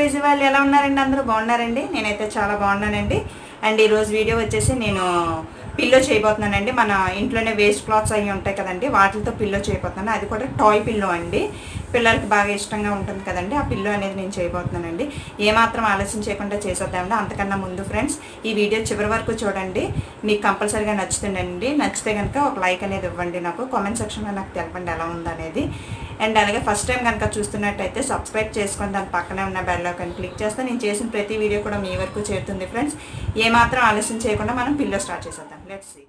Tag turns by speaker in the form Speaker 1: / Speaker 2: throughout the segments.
Speaker 1: Easy వాళ్ళు ఎలా ఉన్నారండి? అందరూ బాగున్నారండి? నేనైతే చాలా బాగున్నానండి. అండ్ ఈరోజు వీడియో వచ్చేసి నేను పిల్లో చేయబోతున్నానండి. మన ఇంట్లోనే వేస్ట్ క్లాత్స్ అవి ఉంటాయి కదండి, వాటితో పిల్లో చేయబోతున్నాను. అది కూడా టాయ్ పిల్లో అండి. పిల్లలకి బాగా ఇష్టంగా ఉంటుంది కదండి, ఆ పిల్లో అనేది నేను చేయబోతున్నానండి. ఏమాత్రం ఆలస్యం చేయకుండా చేసేద్దామండి. అంతకన్నా ముందు ఫ్రెండ్స్, ఈ వీడియో చివరి వరకు చూడండి. మీకు కంపల్సరీగా నచ్చుతుందండి. నచ్చితే కనుక ఒక లైక్ అనేది ఇవ్వండి. నాకు కామెంట్ సెక్షన్లో నాకు తెలపండి ఎలా ఉందనేది. అండ్ అలాగే ఫస్ట్ టైం కనుక చూస్తున్నట్టయితే సబ్స్క్రైబ్ చేసుకొని దాని పక్కనే ఉన్న బెల్ ఐకాన్ క్లిక్ చేస్తే నేను చేసిన ప్రతి వీడియో కూడా మీ వరకు చేరుతుంది ఫ్రెండ్స్. ఏమాత్రం ఆలస్యం చేయకుండా మనం పిల్లో స్టార్ట్ చేసేద్దాం. Let's see.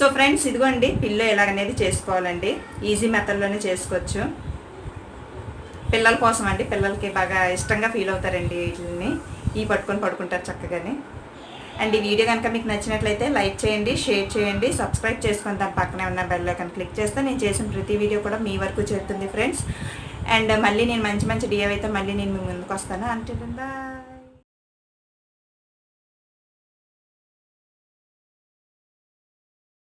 Speaker 1: సో ఫ్రెండ్స్ ఇదిగోండి పిల్లో ఎలాగనేది చేసుకోవాలండి. ఈజీ మెథడ్లోనే చేసుకోవచ్చు. పిల్లల కోసం అండి, పిల్లలకి బాగా ఇష్టంగా ఫీల్ అవుతారండి వీటిని. ఈ పట్టుకొని పడుకుంటారు చక్కగానే. అండ్ ఈ వీడియో కనుక మీకు నచ్చినట్లయితే లైక్ చేయండి, షేర్ చేయండి, సబ్స్క్రైబ్ చేసుకొని దాని పక్కనే ఉన్న బెల్ ఐకాన్ క్లిక్ చేస్తే నేను చేసిన ప్రతి వీడియో కూడా మీ వరకు చేరుతుంది ఫ్రెండ్స్. అండ్ మళ్ళీ నేను మంచి DIYతో మళ్ళీ నేను మీ ముందుకు వస్తాను. అంటే